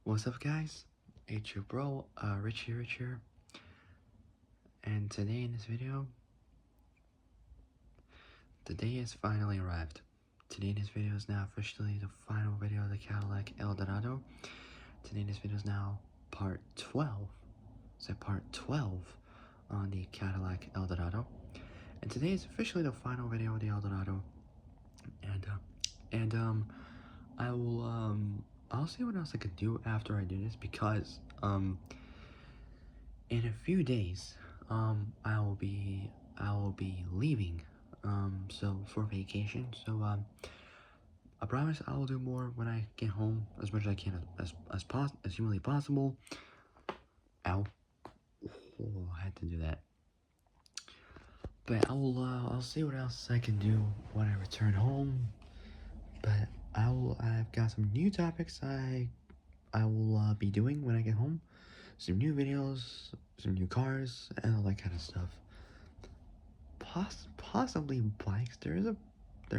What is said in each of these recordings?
What's up, guys? It's your bro, Rich here, and today in this video, the day has finally arrived. Today in this video is now officially the final video of the Cadillac El Dorado. Today in this video is now part 12, so part 12 on the Cadillac El Dorado. And today is officially the final video of the El Dorado, and I'll see what else I can do after I do this, because, in a few days, I will be leaving, so for vacation. So, I promise I will do more when I get home, as much as I can, as humanly possible. Ow. Oh, I had to do that. But I'll see what else I can do when I return home. But I've got some new topics I will be doing when I get home. Some new videos, some new cars, and all that kind of stuff. Possibly bikes. There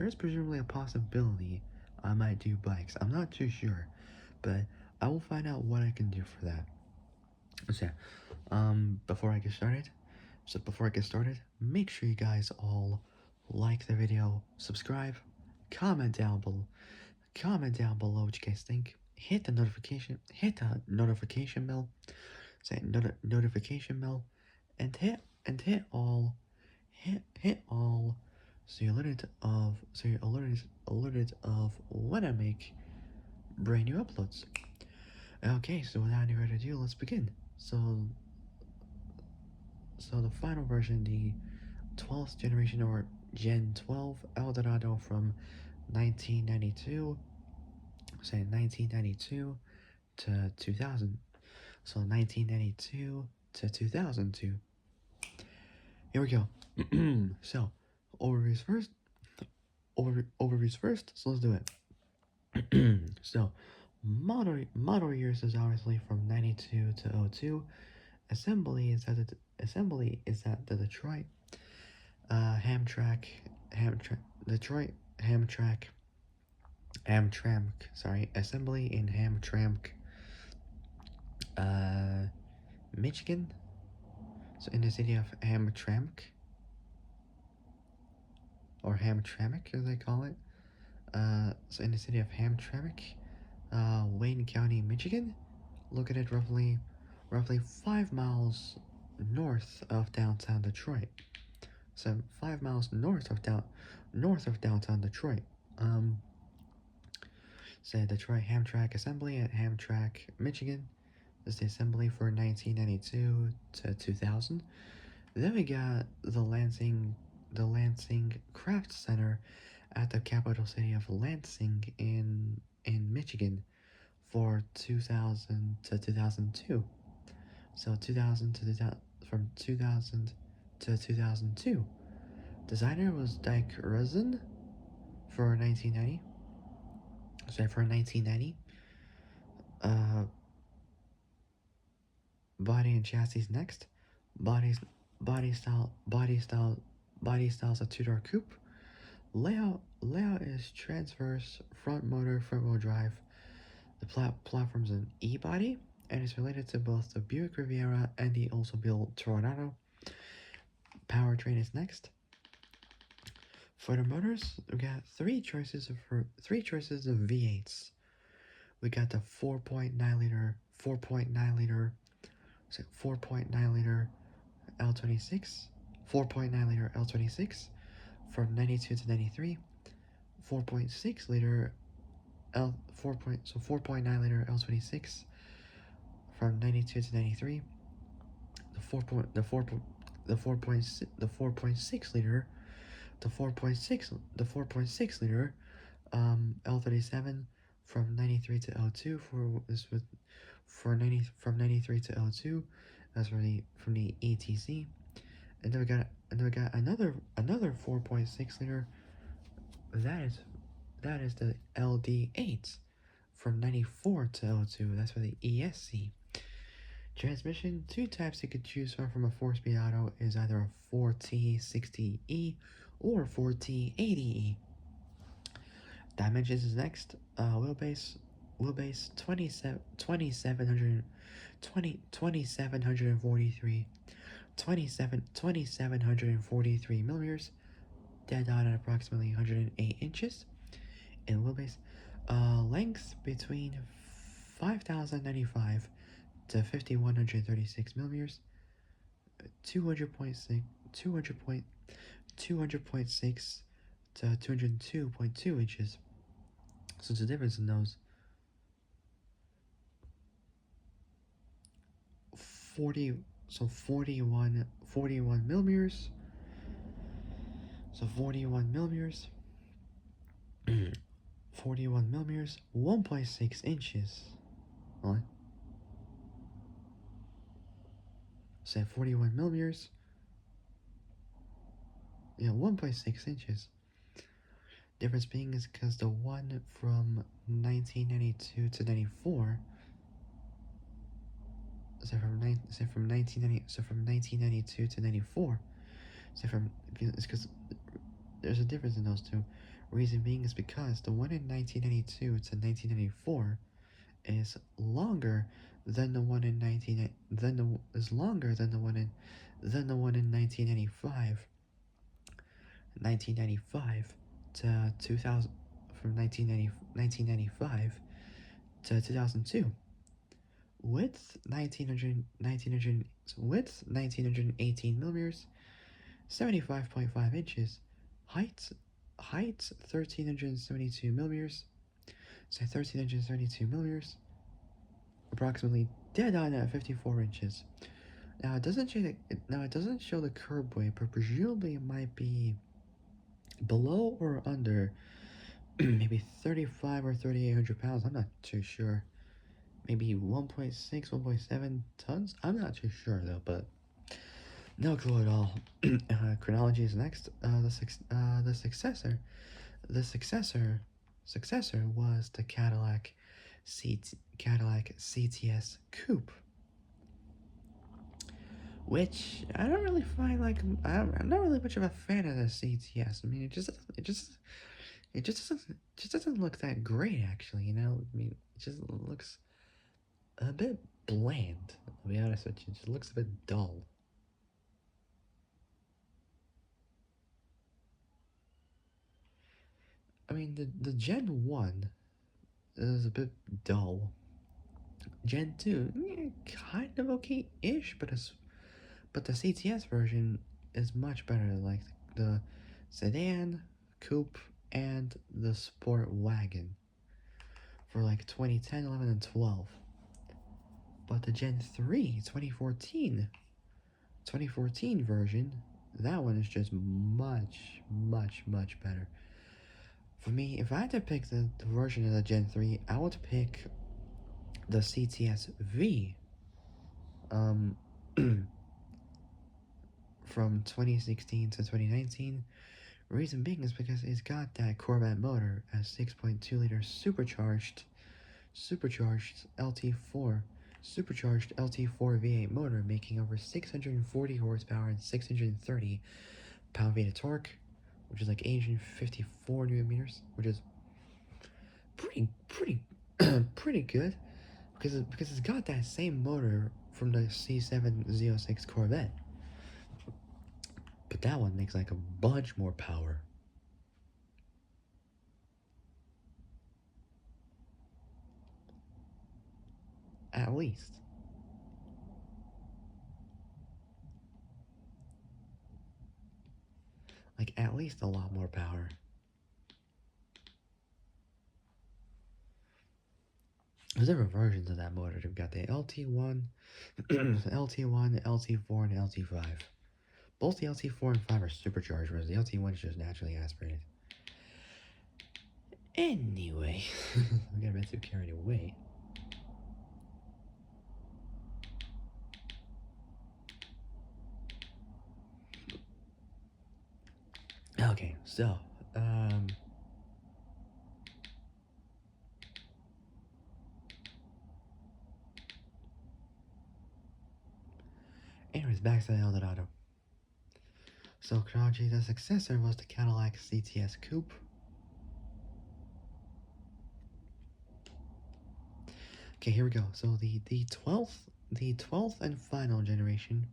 is presumably a possibility I might do bikes. I'm not too sure, but I will find out what I can do for that. So, before I get started, make sure you guys all like the video, subscribe, comment down below what you guys think. Hit the notification bell. Say notification bell, and hit all, so you're alerted of when I make brand new uploads. Okay, so without any further ado, let's begin. So the final version, the 12th generation, or Gen 12 El Dorado from 1992, say 1992 to 2000. So 1992 to 2002. Here we go. So, overviews first. Overviews first. So let's do it. So, model years is obviously from 92 to 02. Assembly is at the Detroit Hamtramck. Sorry, assembly in Hamtramck, Michigan. So in the city of Hamtramck, or Hamtramck as they call it. So in the city of Hamtramck, Wayne County, Michigan, located roughly 5 miles north of downtown Detroit. So 5 miles north of downtown Detroit. So Detroit Hamtramck Assembly at Hamtramck, Michigan. This is the assembly for 1992 to 2000. Then we got the Lansing Craft Center at the capital city of Lansing in Michigan for 2000 to 2002. So 2000 to 2000, from 2000 to 2002. Designer was Dyke Resin for 1990. Sorry, for 1990. Body and chassis next. Body styles a two-door coupe. Layout is transverse, front motor, front wheel drive. The platform's an E-body, and is related to both the Buick Riviera and the also built Dorado. Powertrain is next. For the motors, we got three choices of V8s. We got the 4.9 liter L26, 4.9 liter L26 from 92 to 93, 4.6 liter 4.9 liter L26 from 92 to 93, the 4.6 liter L37 from 93 to 02 from 93 to 02. That's from the ETC. And then we got another 4.6 liter. That is the LD8 from 94 to 02. That's for the ESC. Transmission, two types you could choose from a 4-speed auto is either a 4T60E or 4T80E. Dimensions is next. Wheelbase wheelbase 2700 2743 2743 millimeters, dead on at approximately 108 inches in wheelbase. Length between 5095 to 5136 millimeters, 200.6 200.6 to 202.2 inches. So the difference in those 40 so 41 millimeters, so 41 millimeters 41 millimeters, 1.6 inches. What? Say 41 millimeters. Yeah, 1.6 inches. Difference being is because the one from 1992 to 94. So from 1990, so from 1992 to 94. So from it's because there's a difference in those two. Reason being is because the one in 1992 to 1994 is longer than the one in 19 than the is longer than the one in 1995 to 2000, from 1995 to 2002. Width 1918 millimeters, 75.5 inches. Height 1372 millimeters, so 1372 millimeters, approximately dead on at 54 inches. Now it doesn't show the curb weight, but presumably it might be below or under maybe 35 or 3800 pounds. I'm not too sure. Maybe 1.6, 1.7 tons. I'm not too sure though, but no clue at all. Chronology is next. The successor was the Cadillac CTS Coupe, which I don't really find like I'm not really much of a fan of the CTS. I mean, it just doesn't look that great actually. You know, I mean, it just looks a bit bland. To be honest with you, it just looks a bit dull. I mean, the Gen 1 is a bit dull. Gen 2, kind of okay-ish, but the CTS version is much better, like the sedan, coupe, and the sport wagon for like 2010, 11, and 12. But the Gen 3, 2014 version, that one is just much, much, much better. For me, if I had to pick the version of the Gen 3, I would pick the CTS V from 2016 to 2019. Reason being is because it's got that Corvette motor, a 6.2 liter supercharged LT4 V8 motor, making over 640 horsepower and 630 pound-feet of torque, which is like 854 newton meters, which is pretty pretty good because it's got that same motor from the C706 Corvette, but that one makes like a bunch more power. At least. Like, at least a lot more power. There's different versions of that motor. They've got the LT1, LT1, LT4, and LT5. Both the LT4 and 5 are supercharged, whereas the LT1 is just naturally aspirated. Anyway, I got a bit too carried away. Okay, so, anyways, back to the Dorado. So, chronology, the successor was the Cadillac CTS Coupe. Okay, here we go. So the twelfth and final generation,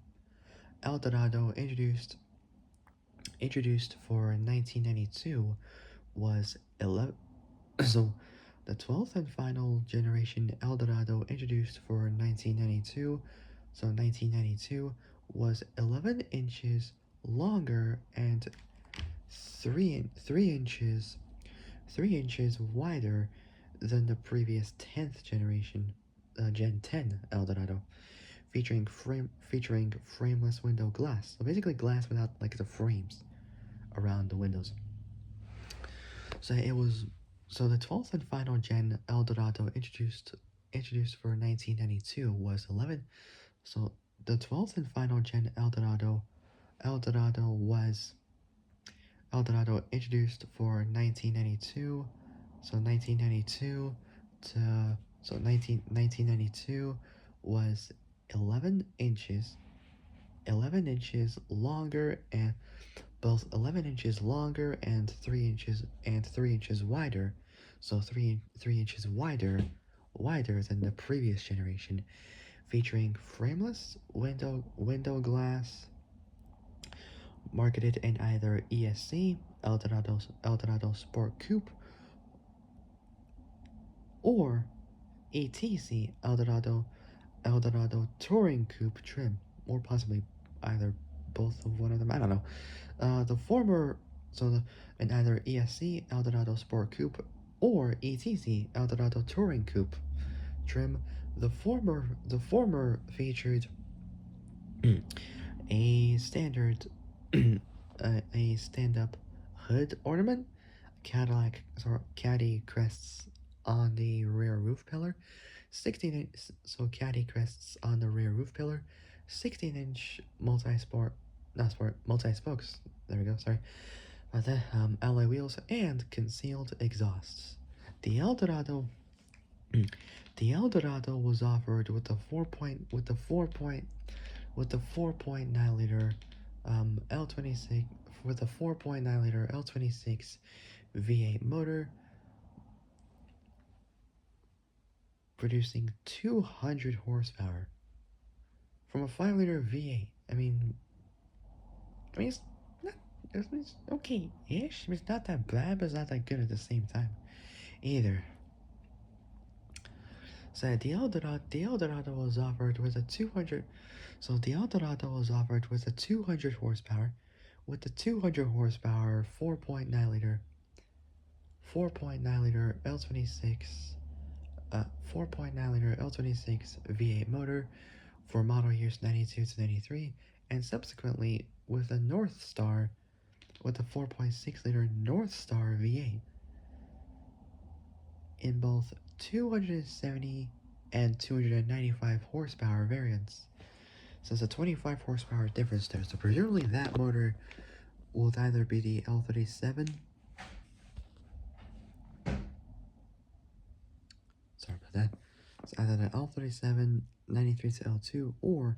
Eldorado introduced for 1992 was 11. So the 12th and final generation Eldorado introduced for 1992, so 1992 was 11 inches longer and 3 inches wider than the previous 10th generation, Gen 10 Eldorado, featuring frameless window glass. So basically glass without like the frames around the windows. So it was so the 12th and final Gen Eldorado introduced for 1992 was 11. So the 12th and final Gen Eldorado was Eldorado introduced for 1992. So 1992 to so 1992 was 11 inches longer and both 11 inches longer and 3 inches wider, so 3 inches wider than the previous generation, featuring frameless window glass, marketed in either ESC Eldorado Sport Coupe or ETC Eldorado Touring Coupe trim, or possibly either both of one of them. I don't know. The former, so the, in either ESC Eldorado Sport Coupe or ETC Eldorado Touring Coupe trim, the former featured a standard a stand-up hood ornament, Caddy crests on the rear roof pillar, 16-inch, so Caddy crests on the rear roof pillar, 16-inch multi-spokes, there we go, sorry, alloy wheels, and concealed exhausts. The Eldorado, the Eldorado was offered with the 4.9 liter L26 with a 4.9 liter L26 V8 motor, producing 200 horsepower from a 5 liter V8. I mean, it's okay-ish. It's not that bad, but it's not that good at the same time either. So the Eldorado was offered with a 200. So the Eldorado was offered with a 200 horsepower, with the 200 horsepower 4.9 liter L26 4.9 liter L26 V8 motor for model years 92 to 93, and subsequently with a North Star with a 4.6 liter North Star V8 in both 270 and 295 horsepower variants. So it's a 25 horsepower difference there. So presumably that motor will either be the L37. Sorry about that. It's either the L37 93 to L2 or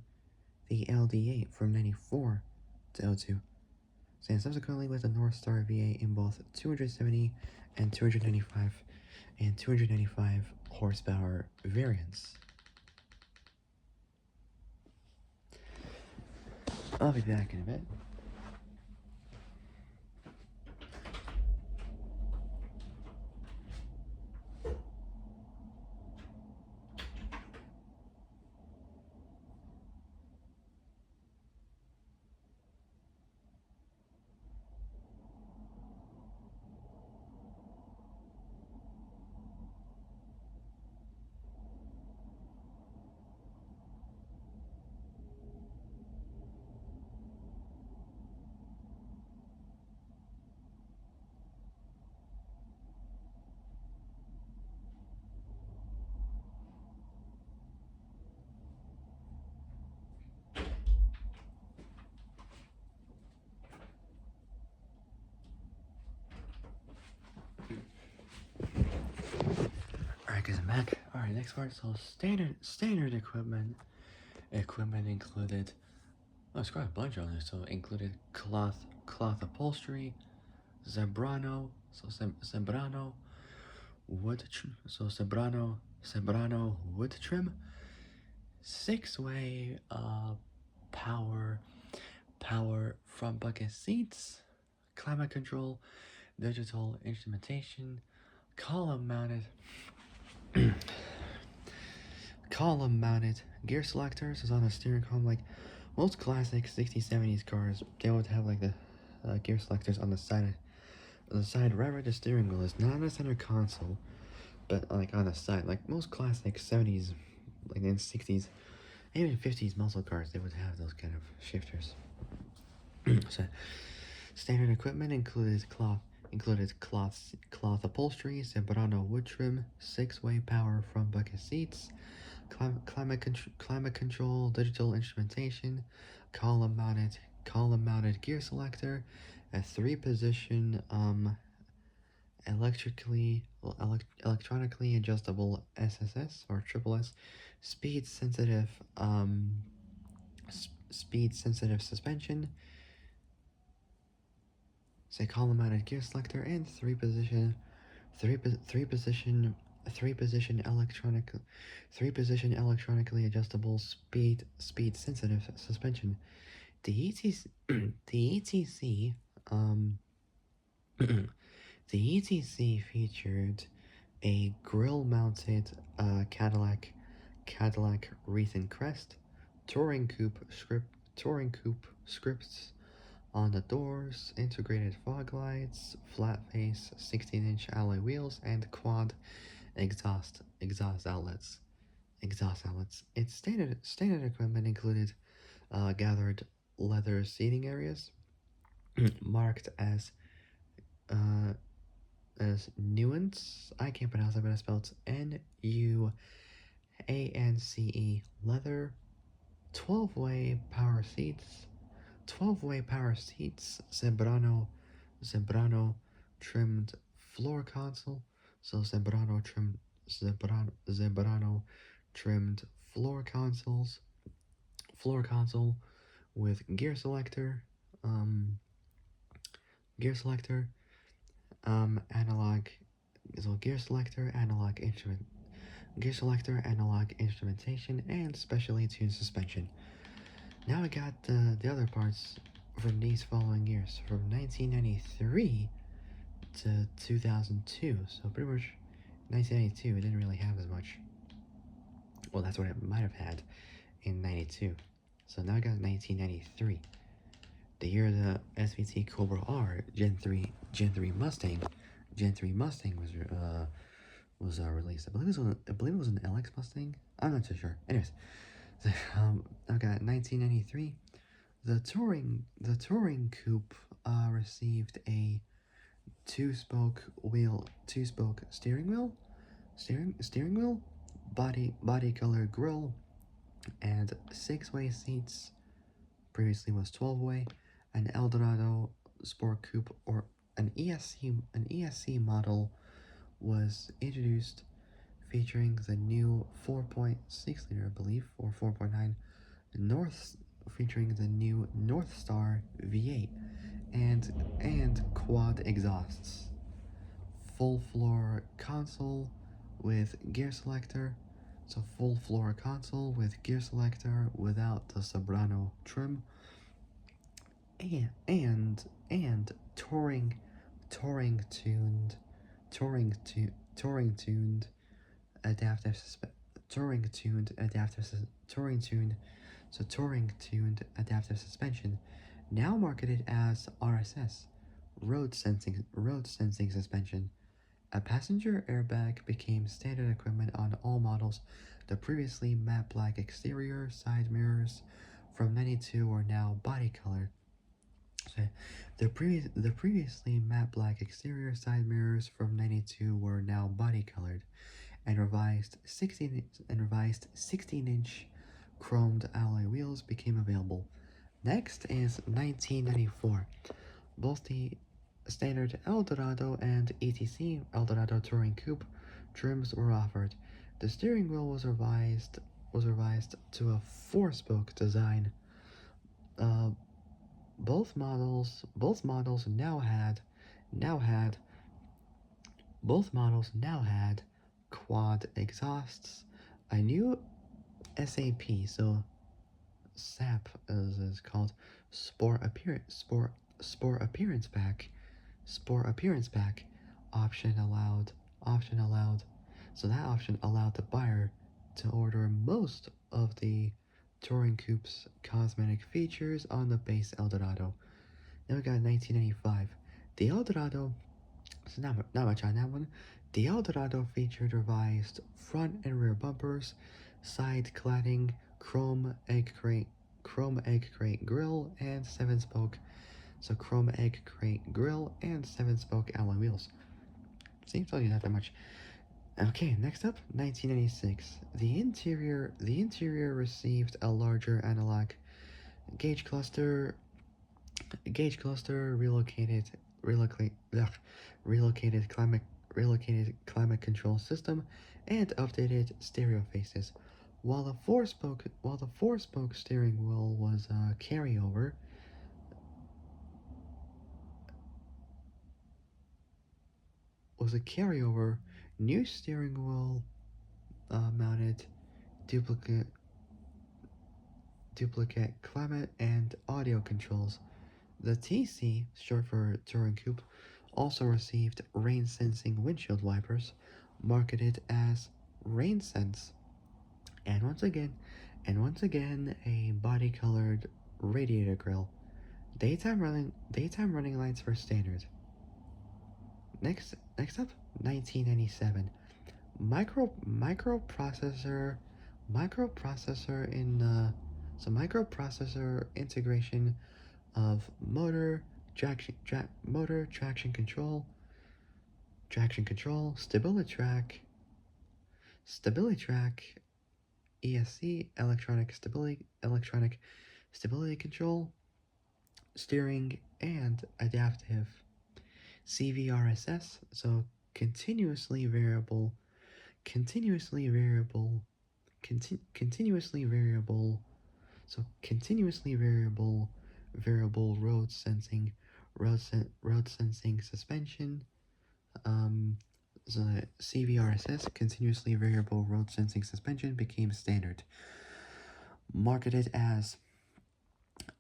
the LD8 from 94 to L2. And subsequently with the North Star V8 in both 270 and 295 horsepower variants. I'll be back in a bit. Alright guys, I'm back. Alright, next part. So standard equipment included, it's quite a bunch on there. So included cloth upholstery, Zebrano, wood, so Zebrano Sembrano wood trim, 6-way power front bucket seats, climate control, digital instrumentation, column mounted column mounted gear selectors is on a steering column. Like most classic 60s 70s cars, they would have like the gear selectors on the side. On the side right where the steering wheel is, not on the center console, but like on the side. Like most classic 70s, like in 60s, even 50s muscle cars, they would have those kind of shifters. So standard equipment included cloth upholstery, Sembrano wood trim, 6-way power front bucket seats, climate control, digital instrumentation, column mounted gear selector, a 3-position electronically adjustable SSS or triple S, speed sensitive speed sensitive suspension, say column mounted gear selector, and three three position three position electronic three position electronically adjustable speed sensitive suspension. The ETC the ETC the ETC featured a grill-mounted Cadillac wreath and crest, touring coupe scripts on the doors, integrated fog lights, flat face 16-inch alloy wheels, and quad exhaust outlets. Its standard equipment included gathered leather seating areas marked uh, as nuance. I can't pronounce it, but it's spelled Nuance leather. 12-way power seats. 12-way power seats. Sembrano trimmed floor console. So Sembrano trimmed floor console with um, gear selector, analog, so gear selector, analog instrumentation, and specially tuned suspension. Now I got the other parts from these following years, from 1993 to 2002. So pretty much 1992, it didn't really have as much. Well, that's what it might have had in 92. So now I got 1993, the year the SVT Cobra R Gen 3 Mustang was released. I believe it was an LX Mustang. I'm not too sure. Anyways, I got 1993. The touring coupe received a two spoke steering wheel, body color grille, and 6-way seats. Previously was 12-way. An Eldorado Sport Coupe or an ESC model was introduced, featuring the new 4.6 liter, I believe, or 4.9 North, featuring the new North Star V8 and quad exhausts. Full floor console with gear selector. So full floor console with gear selector without the Sobrano trim, and touring tuned adaptive touring tuned adaptive suspension, now marketed as RSS, road sensing suspension. A passenger airbag became standard equipment on all models. The previously matte black exterior side mirrors from 92 are now body colored. So the previously matte black exterior side mirrors from 92 were now body colored, and revised 16-inch chromed alloy wheels became available. Next is 1994. Both the standard Eldorado and ETC Eldorado Touring Coupe trims were offered. The steering wheel was revised to a 4-spoke design. Uh, both models now had quad exhausts, a new SAP, so SAP is called Sport Appearance Pack. Sport Appearance Pack option allowed. Option allowed. So that option allowed the buyer to order most of the Touring Coupe's cosmetic features on the base Eldorado. Then we got 1995. The Eldorado, so not much on that one. The Eldorado featured revised front and rear bumpers, side cladding, chrome egg crate grille, and 7-spoke. So chrome egg crate grille and 7-spoke alloy wheels. Seems to tell you not that much. Okay, next up, 1996. The interior received a larger analog gauge cluster, relocated, relocated climate control system, and updated stereo faces. While the four-spoke steering wheel was a carryover, new steering wheel mounted duplicate climate and audio controls. The TC, short for Touring Coupe, also received rain-sensing windshield wipers, marketed as RainSense, and once again, a body-colored radiator grille. Daytime running lights were standard. Next up, 1997. Microprocessor integration of motor traction control, stability track, ESC, electronic stability control, steering, and adaptive CVRSS, so continuously variable continuously variable continuously variable so continuously variable road sensing suspension. So the CVRSS, continuously variable road sensing suspension, became standard. Marketed as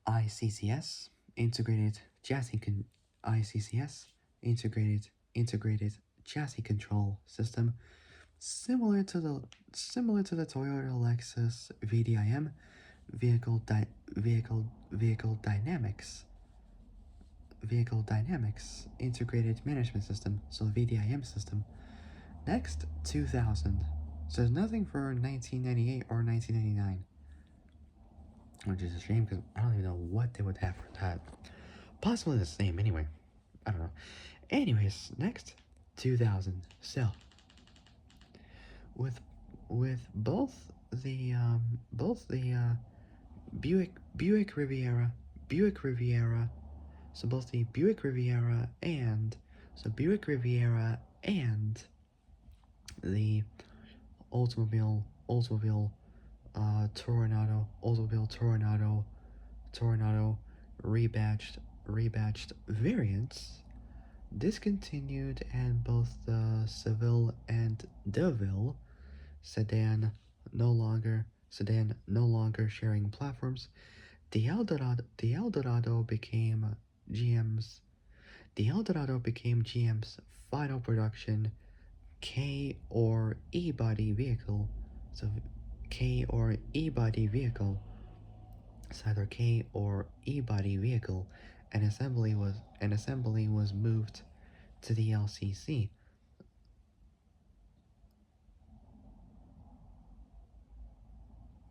ICCS, ICCS, integrated chassis control system, similar to the Toyota Lexus VDIM, vehicle dynamics integrated management system, so VDIM system. Next, 2000. So there's nothing for 1998 or 1999, which is a shame because I don't even know what they would have for that. Possibly the same anyway. I don't know. Anyways, next, 2000. So with both the Buick Riviera, so both the Buick Riviera and the Oldsmobile Toronado rebadged variants discontinued, and both the Seville and DeVille sedan no longer sharing platforms. The Eldorado became GM's final production K or E body vehicle. So K or E body vehicle. It's either K or E body vehicle. And assembly was moved to the LCC.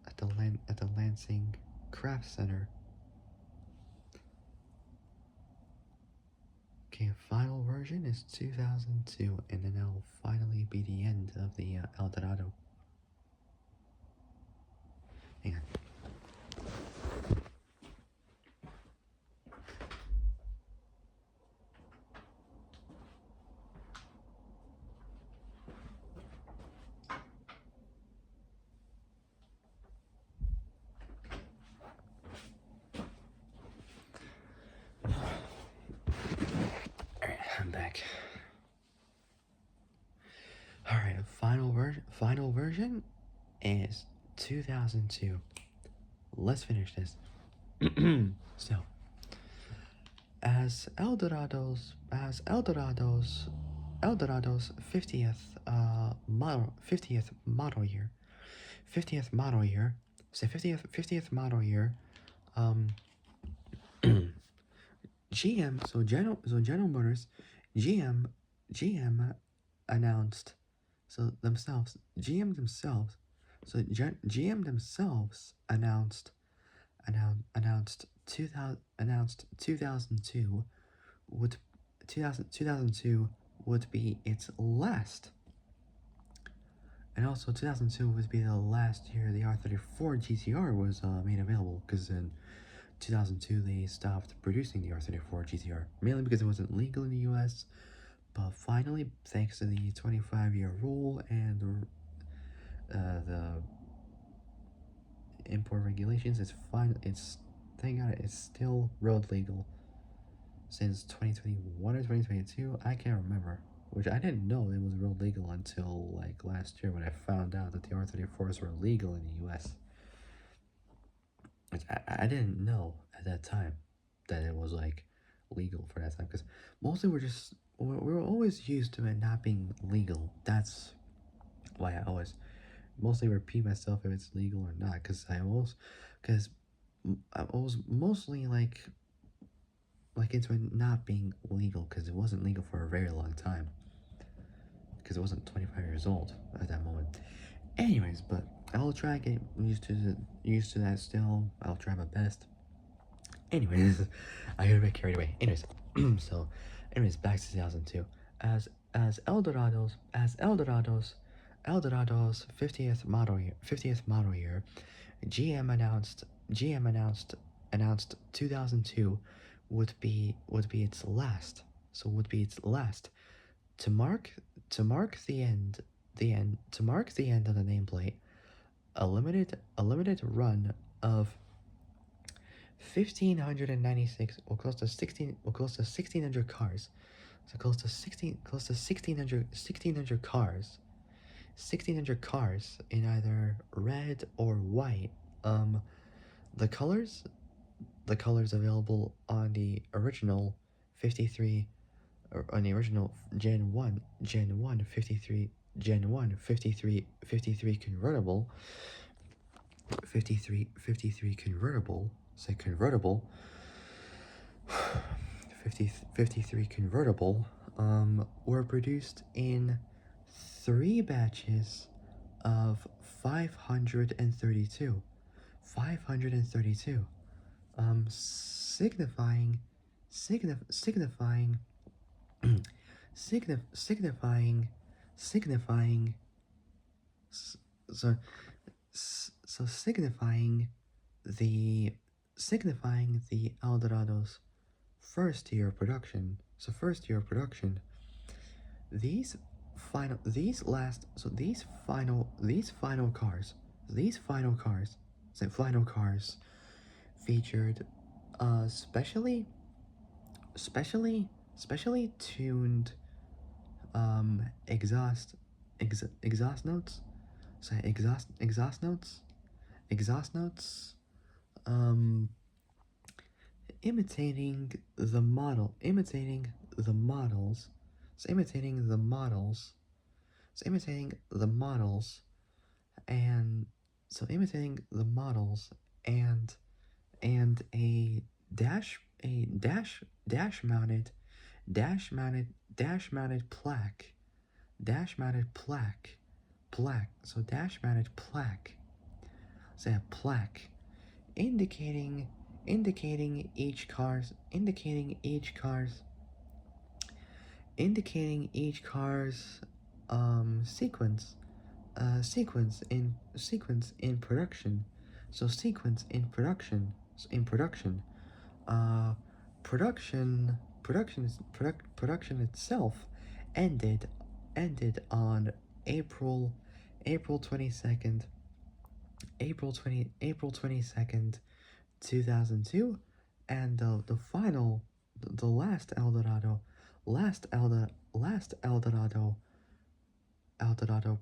At the Lansing Craft Center. Okay, final version is 2002, and then that'll finally be the end of the Eldorado. Hang on. Alright, I'm back. Alright, final final version is 2002. Let's finish this. So, Eldorado's 50th model year, so 50th model year, um, GM, General Motors, GM, GM announced, GM themselves announced 2002 would 2002 would be its last, and also 2002 would be the last year the R34 GTR was made available, because in 2002 they stopped producing the R34 GTR, mainly because it wasn't legal in the US, but finally, thanks to the 25-year rule and the import regulations, thank God it's still road legal since 2021 or 2022. I can't remember, which I didn't know it was road legal until like last year when I found out that the R34s were legal in the US. Which I didn't know at that time that it was like legal for that time, because mostly we're always used to it not being legal. That's why I always mostly repeat myself if it's legal or not, because I was mostly like into it not being legal, because it wasn't legal for a very long time, because it wasn't 25 years old at that moment. Anyways, but I'll try to get used to that still. I'll try my best. Anyways, I got a bit carried away. Anyways, so, back to 2002. Eldorado's 50th model year, GM announced 2002 would be its last. So would be its last to mark the end of the nameplate. A limited run of 1,596, or close to 1,600 cars. So close to 1,600 cars. 1,600 cars in either red or white. The colors available on the original 53, or on the original Gen 1 53 convertible, 53 convertible, say convertible, 53 convertible, were produced in 3 batches of 532. 532. Signifying, signifying, signifying, so, signifying the Eldorado's first year of production. So first year of production. These final cars featured specially tuned exhaust notes. So exhaust notes imitating the models, imitating the models, and and dash mounted plaque, dash mounted plaque, say a plaque, indicating each car's sequence, sequence in production. So sequence in production, uh production itself ended on April 22nd, April 22nd, 2002, and the final, the last Eldorado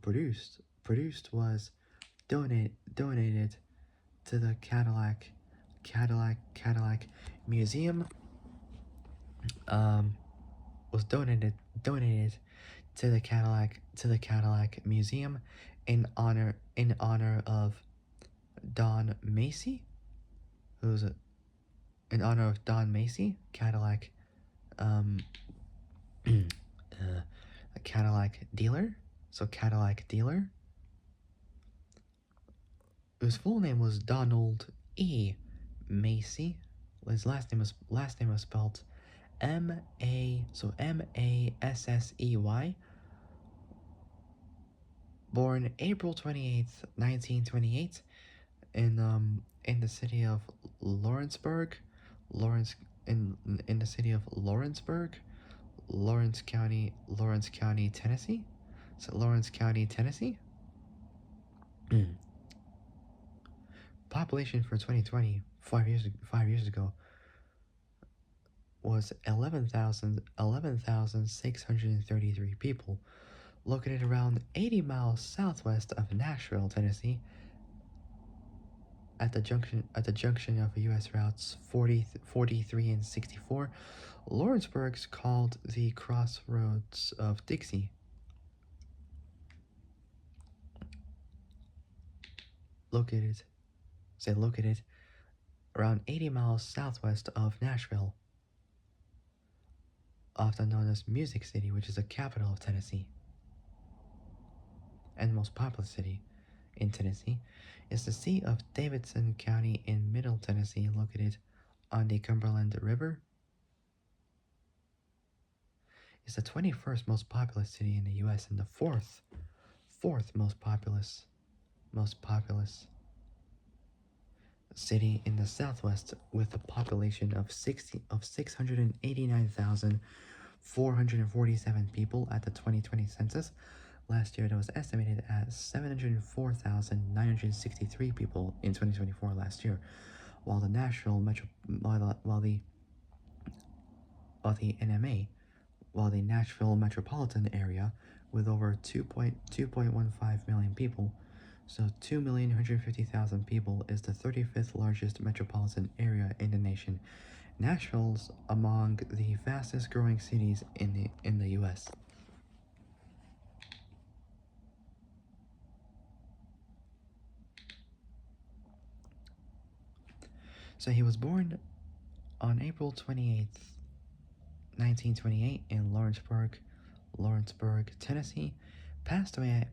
produced produced was donated to the Cadillac Museum. Um, was donated to the Cadillac Museum in honor of Don Macy, who's in honor of Don Macy, Cadillac, um, a Cadillac dealer. So Cadillac dealer, whose full name was Donald E. Macy. His last name was spelled Massey. Born April 28th, 1928, in the city of Lawrenceburg, Lawrence in the city of Lawrenceburg, Lawrence County, Tennessee. So Lawrence County, Tennessee. Population for 2020, 5 years ago, was 11,633 people, located around 80 miles southwest of Nashville, Tennessee, at the junction of U.S. routes 43 and 64. Lawrenceburg's called the Crossroads of Dixie. Located around 80 miles southwest of Nashville, often known as Music City, which is the capital of Tennessee and most populous city in Tennessee, is the seat of Davidson County in Middle Tennessee, located on the Cumberland River. It's the 21st most populous city in the U.S. and the fourth most populous city in the Southwest, with a population of 689,447 people at the 2020 census. Last year, it was estimated at 704,963 people in 2024 last year, while the Nashville metropolitan area, with over 2.15 million people, so 2,150,000 people, is the 35th largest metropolitan area in the nation. Nashville's among the fastest growing cities in the U.S. So he was born on April 28th, 1928 in Lawrenceburg, Tennessee. Passed away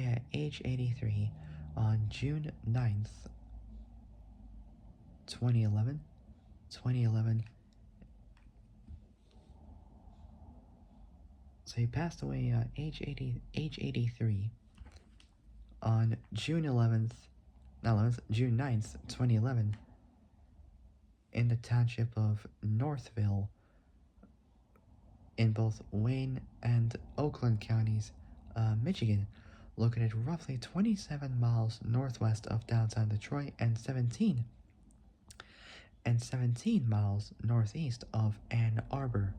at age 83 on June 9th, 2011. So he passed away at age 83 on June 9th, 2011, in the township of Northville, in both Wayne and Oakland counties, Michigan, located roughly 27 miles northwest of downtown Detroit and 17 miles northeast of Ann Arbor.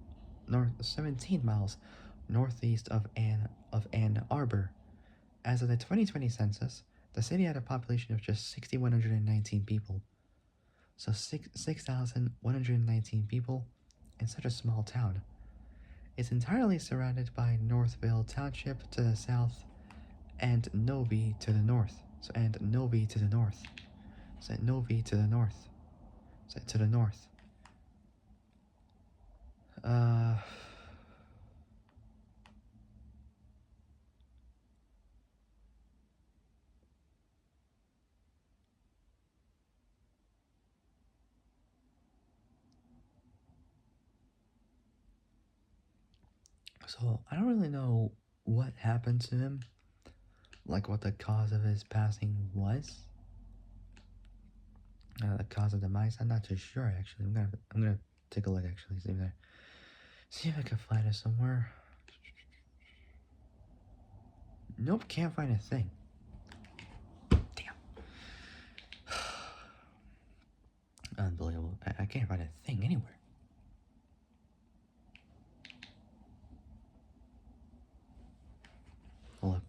17 miles northeast of Ann Arbor. As of the 2020 census, the city had a population of just 6,119 people. So 6,119 people in such a small town. It's entirely surrounded by Northville Township to the south and Novi to the north. So Novi to the north. So to the north. So I don't really know what happened to him, like what the cause of his passing was. The cause of demise, I'm not too sure actually. I'm gonna take a look actually, see if I can find it somewhere. Nope, can't find a thing. Damn. Unbelievable. I can't find a thing anywhere. Hold up.